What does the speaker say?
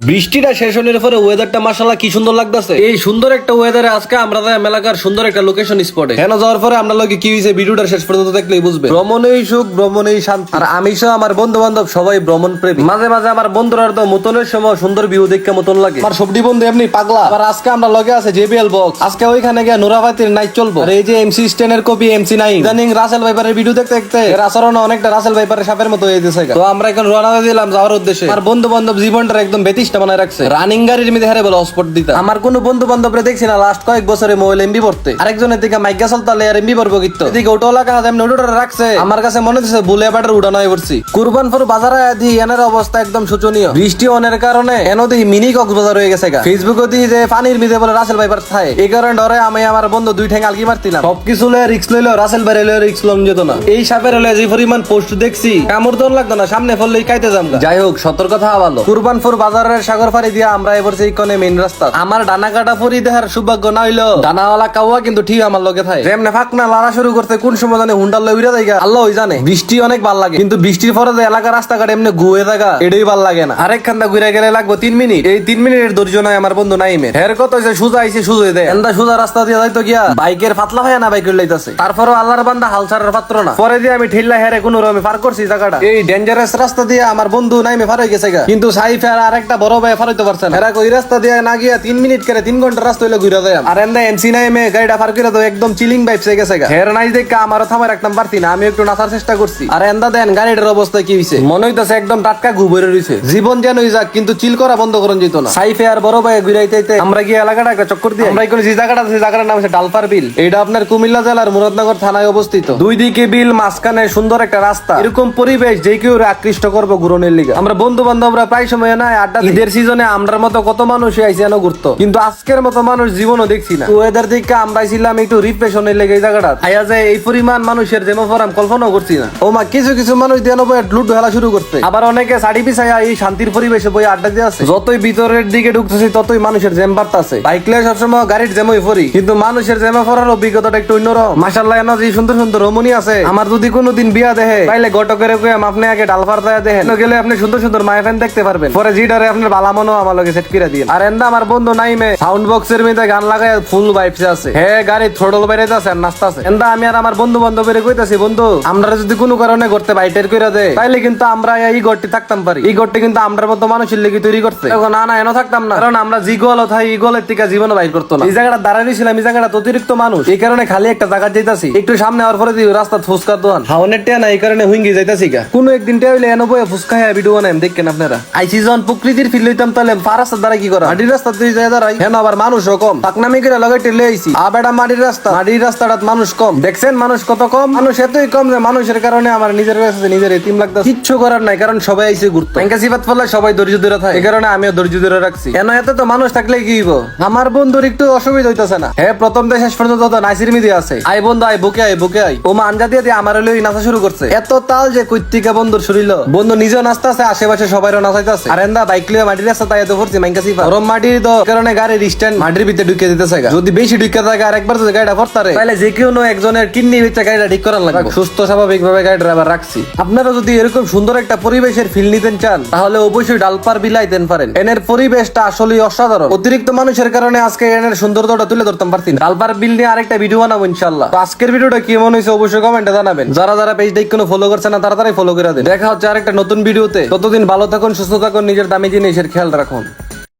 বৃষ্টিটা শেষ হওয়ার পরে ওয়েদারটা মাশাআল্লাহ কি সুন্দর লাগতেছে। এই সুন্দর একটা ওয়েদারে আজকে আমরা যাই এলাকার সুন্দর একটা লোকেশন স্পটে। হেন যাওয়ার পরে আমরা লোকে কি হইছে ভিডিওটা শেষ পর্যন্ত দেখলেই বুঝবে। ভ্রমণেই সুখ, ভ্রমণেই শান্তি। আর আমি সহ আমার বন্ধু বান্ধব সবাই ভ্রমণ প্রেমী। মাঝে মাঝে আমার বন্ধুরা তো মতনের সময় সুন্দর ভিউ দেখে মতন লাগে। আমার সবটি বন্ধু এমনি পাগলা। আর আজকে আমরা লগে আছে জেবিএল বক্স। আজকে ওইখানে গিয়ে নুরাবাতির নাইট চলবো। আর এই যে এমসি স্টেনের কপি এমসি নাই ইদানিং রাসেল ভাইপারের ভিডিও দেখতে দেখতে এর আচরণ অনেকটা রাসেল ভাইপারের সাপের মতো হয়ে গেছে। তো আমরা এখন রওনা হয়ে দিলাম যাওয়ার উদ্দেশ্যে। আর বন্ধু বান্ধব জীবনটা একদম বেতিষ্টা বানায় রাখছে। রানিং গাড়ির মধ্যে হারে বলে হসপট দিতা। আমার কোনো বন্ধু বান্ধবরে দেখছি না লাস্ট কয়েক বছরে মোবাইল এমবি পড়তে। আরেকজনের দিকে মাইকা চলতালে আর এমবি পড়বো কিন্তু এদিকে ওটোলা কাজ এমনি ওটোটা রাখছে। আমার কাছে মনে হচ্ছে বুলে বাটার উড়ানো হয়ে পড়ছি। কুরবানপুর বাজারে দি এনের অবস্থা একদম শোচনীয়। বৃষ্টি অনের কারণে এনো দি মিনি কক্সবাজার হয়ে গেছে গা। ফেসবুকে দি যে পানির মধ্যে বলে রাসেল ভাইপার থাকে। এই কারণে ডরে আমি আমার বন্ধু দুই ঠ্যাং আলগি মারতিলাম। সবকিছু লয়ে রিস্ক লইলো রাসেল ভাই লয়ে রিস্ক লম যেত না। এই সাপের হলে যে পরিমাণ পোস্ট দেখছি কামড় দন লাগতো না, সামনে ফললেই কাইতে যাম। যাই হোক সতর্কতা ভালো। কুরবানপুর বাজারের সাগর ফাড়ি দিয়া আমরা এবার সেই কোনে মেইন রাস্তা। আমার ডানা কাটা পরি দেখার সৌভাগ্য না হইলো ডানাওয়ালা কাউয়া কিন্তু ঠিক আমার লগে থাকে। যেমনে ফাঁকনা লাড়া শুরু করতে কোন সময় জানে হুন্ডার লই উড়ে যায়গা আল্লাহই জানে। বৃষ্টি অনেক ভাল লাগে কিন্তু বৃষ্টির পরে যে এলাকার রাস্তাঘাট এমনি গুয়ে থাকা এটাই ভাল লাগে না। আরেক খান্দা ঘুরে গেলে লাগবো 3 মিনিট। এই 3 মিনিটের ধৈর্য নাই আমার বন্ধু নাইমের। হের কত হইছে সুজা আইছে সুজে দেয় এন্দা সুজা রাস্তা দিয়ে যাইতো গিয়া বাইকের ফাতলা হয় না বাইকের লাইতাছে। তারপরও আল্লাহর বান্দা হালসারের পাত্র না। পরে দিয়ে আমি ঠেল্লা হেরে কোনো রকমে পার করছি জায়গাটা। এই ডেঞ্জারাস রাস্তা দিয়ে আমার বন্ধু নাইমে পার হয়ে গেছে গা। কিন্তু সাইফ আর আরেকটা বড় ভাই পার হইতে পারছে না। এরা কই রাস্তা দিয়ে না গিয়া 3 মিনিট করে 3 ঘন্টা রাস্তা হইলে ঘুরে যায়। আর এন্দা এমসি নাইমে গাড়িটা পার করে তো একদম চিলিং ভাইবস হয়ে গেছে গা। হের নাই দেখে আমারও থামায় রাখতাম পারতি না। আমি একটু নাচার চেষ্টা করছি। আর এন্দা দেন গাড়িটার অবস্থা কি হইছে মনে হইতাছে একদম টাটকা ঘুবরে রইছে। জীবন যেন যাক কিন্তু চিল করা বন্ধ করন যেত না। সাইফে আর বড় ভাই ঘুরাইতে আমরা গিয়ে এলাকাটা একটা চক্কর দিয়ে আমরা কোন যে জায়গাটা আছে জায়গাটার নাম হচ্ছে ডালপার বিল। এটা আপনার কুমিল্লা জেলার মুরাদনগর থানায় অবস্থিত। দুই দিকে বিল, মাঝখানে সুন্দর একটা রাস্তা। এরকম পরিবেশ যে কেউ আকৃষ্ট করবো ঘুরনের লিগা। আমরা বন্ধু বান্ধবরা প্রায় সময় না আড্ডা ঈদের সিজনে আমরার মতো কত মানুষ আইসি এনে ঘুরতো কিন্তু আজকের মতো মানুষ জীবনও দেখছি না। ওয়েদার দিকে আমরা ছিলাম একটু রিফ্রেশনের লেগে এই জায়গাটা আয়া যায় এই পরিমাণ মানুষের যেন ফরাম কল্পনাও করছি না। ও মা কিছু কিছু মানুষ দিয়ে লুট হেলা শুরু করতে। আবার অনেকে শাড়ি পিছাইয়া এই শান্তির পরিবেশে বই আড্ডা দিয়ে আছে। যতই ভিতরের দিকে ঢুকতেছি ততই মানুষের জ্যাম বাড়তেছে। বাইকলে সবসময় গাড়ির জ্যামই পড়ি কিন্তু মানুষের জ্যামে পড়ার অভিজ্ঞতাটা একটু অন্যরকম। মাশাআল্লাহ এনে যে সুন্দর সুন্দর রমণী আছে। আমার যদি কোনোদিন বিয়া দেখে তাইলে গটকের কইম আপনি আগে ডালফার যায় দেখেন গেলে আপনি সুন্দর সুন্দর মায়া ফ্যান দেখতে পারবেন। পরে জিডারে আপনার বালা মনো আমার লগে সেট করে দিন। আর এন্দা আমার বন্ধু নাইমে সাউন্ড বক্সের মধ্যে গান লাগায় ফুল ভাইবস আছে। হ্যাঁ গাড়ি থ্রোটল বাইরেতে আছে আর নাচতাছে। এন্দা আমি আর আমার বন্ধু বান্ধবের কইতাছি বন্ধু আমরা যদি কোনো কারণে করতে বাইটের কইরা দেয় তাইলে কিন্তু আমরা এই গড়টি থাকতাম পারি। এই গড়টি কিন্তু আমরার মতো মানুষের লেগে তৈরি করতে না না এনো থাকতাম না। কারণ আমরা জি গোল থাই এই গোলের থেকে জীবনে বাইর করতো না। এই জায়গাটা দাঁড়াই ছিলাম এই জায়গাটা অতিরিক্ত মানুষ। এই কারণে খালি একটা জায়গা যাইতাছি একটু সামনে হওয়ার পরে রাস্তা ফুচকা দোকান হাওনের টিয়া না এই কারণে হুইঙ্গি যাইতাছি গা। কোনো একদিন টিয়া হইলে এনো বয়ে ফুচকা হ্যাঁ ভিডিও বানাই দেখেন আপনারা। আইসি যখন প্রকৃতির ফিল লইতাম তাহলে রাস্তার দ্বারা কি করা মাটির রাস্তা তুই যাই দাঁড়াই হেন আবার মানুষও কম পাকনামি করে লগে টেলে আইসি আবেটা মাটির রাস্তাটা মানুষ কম। দেখছেন মানুষ কত কম। মানুষ এতই কম যে মানুষের কারণে আমার নিজের কাছে নিজের এতিম লাগতো। কিচ্ছু করার নাই কারণ সবাই আইসে ঘুরতো। সিফাত ফলে সবাই ধৈর্য ধরে থাকে। এই কারণে আমিও ধৈর্য ধরে রাখছি। কেন এত তো মানুষ থাকলে কি হইব। আমার বন্ধুর একটু অসুবিধা হইতাছে না। হ্যাঁ প্রথম থেকে শেষ পর্যন্ত তো নাইসির মিদি আছে। আই বন্ধু আই বুকে আই ও মা আঞ্জা দিয়ে আমার লই নাচা শুরু করছে। এত তাল যে কৈত্তিকা বন্ধুর শরীর বন্ধু নিজেও নাচতেছে আশেপাশে সবাইও নাচাইতেছে। আর এন্দা বাইক লিয়ে মাটির রাস্তা তাই তো করছি মাইকা সিফা গরম মাটির তো কারণে গাড়ির স্ট্যান্ড মাটির ভিতরে ঢুকে দিতেছে। যদি বেশি ঢুকে থাকে আর একবার যদি গাড়িটা পড়তারে তাহলে যে কোনো একজনের কিডনি ভিতরে গাড়িটা ঠিক করার লাগবে। সুস্থ স্বাভাবিক ভাবে গাড়ি ড্রাইভার রাখছি। আপনারা যদি এরকম সুন্দর একটা পরিবেশের ফিল নিতেন চান তাহলে অবশ্যই ডালপার বিলাইতেন পারেন। এনের পরিবেশটা আসলে অসাধারণ। অতিরিক্ত মানুষের কারণে আজকে এনের সৌন্দর্যটা তুলে ধরতাম পারছি না। ডালপার বিল নিয়ে আরেকটা ভিডিও বানাবো ইনশাআল্লাহ। তো আজকের ভিডিওটা কেমন হয়েছে অবশ্যই কমেন্টে জানাবেন। যারা যারা পেজটা এখনো ফলো করছে না তাড়াতাড়ি ফলো করে দেন। দেখা হচ্ছে আরেকটা নতুন ভিডিওতে। ততদিন ভালো থাকুন, সুস্থ থাকুন, নিজের দামি জিনিসের খেয়াল রাখুন।